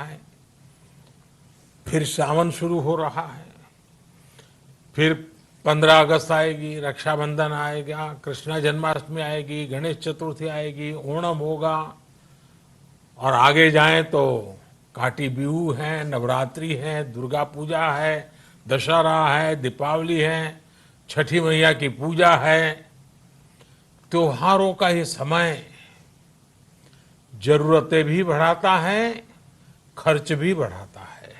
है। फिर सावन शुरू हो रहा है, फिर 15 अगस्त आएगी, रक्षाबंधन आएगा, कृष्ण जन्माष्टमी आएगी, गणेश चतुर्थी आएगी, ओणम होगा और आगे जाएं तो काटी बिहू है, नवरात्रि है, दुर्गा पूजा है, दशहरा है, दीपावली है, छठी मैया की पूजा है। त्योहारों का ये समय जरूरतें भी बढ़ाता है, खर्च भी बढ़ाता है।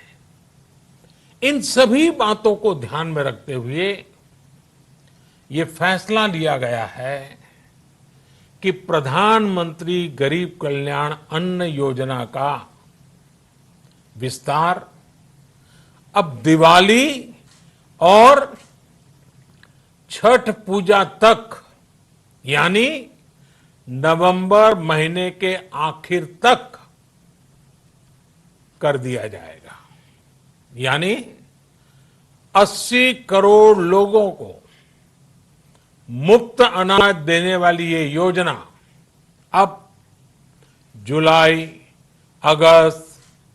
इन सभी बातों को ध्यान में रखते हुए ये फैसला लिया गया है कि प्रधानमंत्री गरीब कल्याण अन्न योजना का विस्तार अब दिवाली और छठ पूजा तक, यानी नवंबर महीने के आखिर तक कर दिया जाएगा। यानी 80 करोड़ लोगों को मुफ्त अनाज देने वाली ये योजना अब जुलाई, अगस्त,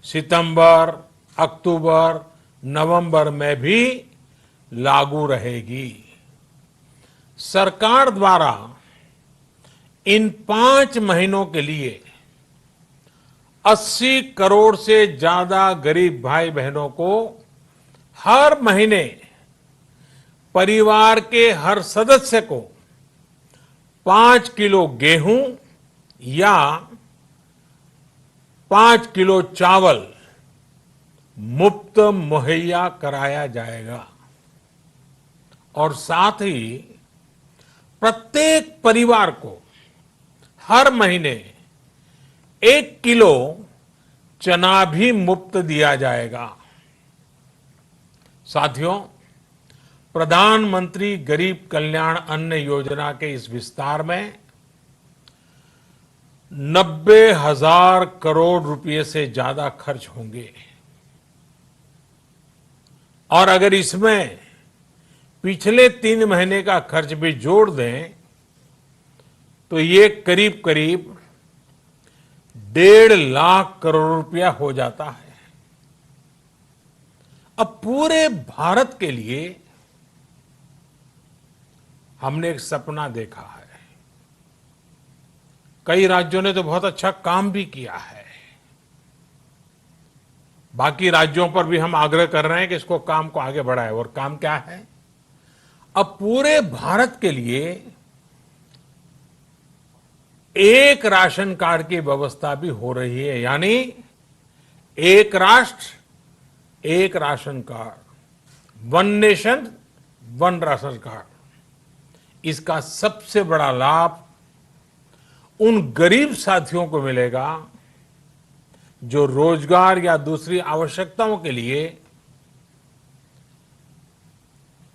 सितंबर, अक्टूबर, नवंबर में भी लागू रहेगी। सरकार द्वारा इन 5 महीनों के लिए 80 करोड़ से ज्यादा गरीब भाई बहनों को हर महीने परिवार के हर सदस्य को 5 किलो गेहूं या 5 किलो चावल मुफ्त मुहैया कराया जाएगा और साथ ही प्रत्येक परिवार को हर महीने 1 किलो चना भी मुफ्त दिया जाएगा। साथियों, प्रधानमंत्री गरीब कल्याण अन्न योजना के इस विस्तार में 90,000 करोड़ रुपए से ज्यादा खर्च होंगे और अगर इसमें पिछले 3 महीने का खर्च भी जोड़ दें तो ये करीब करीब 1.5 लाख करोड़ रुपया हो जाता है। अब पूरे भारत के लिए हमने एक सपना देखा है। कई राज्यों ने तो बहुत अच्छा काम भी किया है। बाकी राज्यों पर भी हम आग्रह कर रहे हैं कि इसको काम को आगे बढ़ाएं। और काम क्या है? अब पूरे भारत के लिए एक राशन कार्ड की व्यवस्था भी हो रही है, यानी एक राष्ट्र एक ration card, one nation one ration card. इसका सबसे बड़ा लाभ उन गरीब साथियों को मिलेगा जो रोजगार या दूसरी आवश्यकताओं के लिए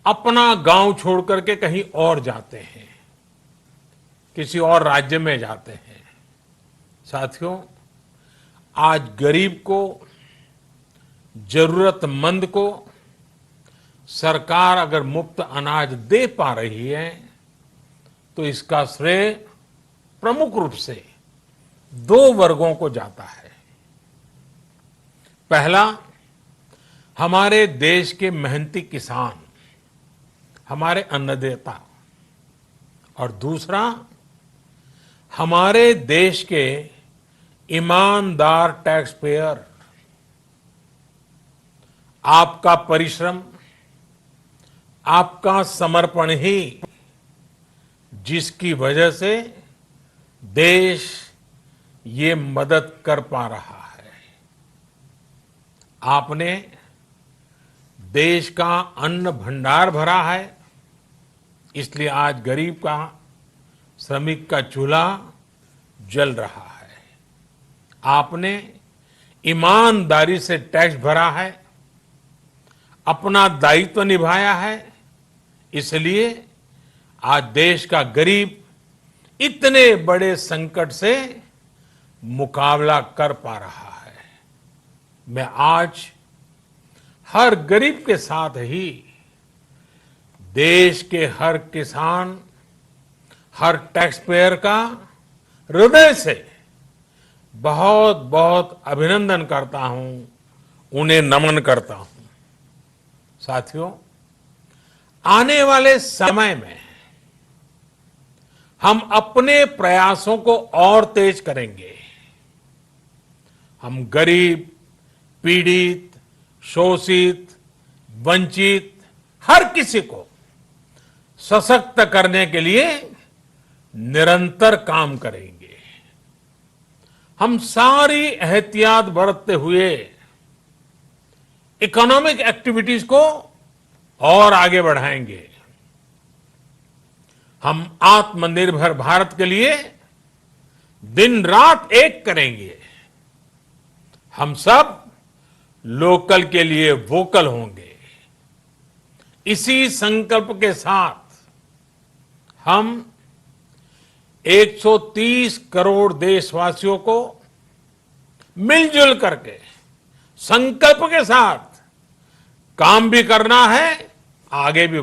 अपना गांव छोड़ करके कहीं और जाते हैं, किसी और राज्य में जाते हैं। साथियों, आज गरीब को, जरूरतमंद को सरकार अगर मुफ्त अनाज दे पा रही है तो इसका श्रेय प्रमुख रूप से 2 वर्गों को जाता है। पहला, हमारे देश के मेहनती किसान, हमारे अन्नदाता, और दूसरा हमारे देश के ईमानदार टैक्स पेयर। आपका परिश्रम, आपका समर्पण ही जिसकी वजह से देश ये मदद कर पा रहा है। आपने देश का अन्न भंडार भरा है, इसलिए आज गरीब का, श्रमिक का चूल्हा जल रहा है। आपने ईमानदारी से टैक्स भरा है, अपना दायित्व निभाया है, इसलिए आज देश का गरीब इतने बड़े संकट से मुकाबला कर पा रहा है। मैं आज हर गरीब के साथ ही देश के हर किसान, हर टैक्स पेयर का हृदय से बहुत बहुत अभिनंदन करता हूं, उन्हें नमन करता हूं। साथियों, आने वाले समय में हम अपने प्रयासों को और तेज करेंगे। हम गरीब, पीड़ित, शोषित, वंचित हर किसी को सशक्त करने के लिए निरंतर काम करेंगे। हम सारी एहतियात बरतते हुए इकोनॉमिक एक्टिविटीज को और आगे बढ़ाएंगे। हम आत्मनिर्भर भारत के लिए दिन रात एक करेंगे। हम सब लोकल के लिए वोकल होंगे। इसी संकल्प के साथ हम 130 करोड़ देशवासियों को मिलजुल करके संकल्प के साथ काम भी करना है, आगे भी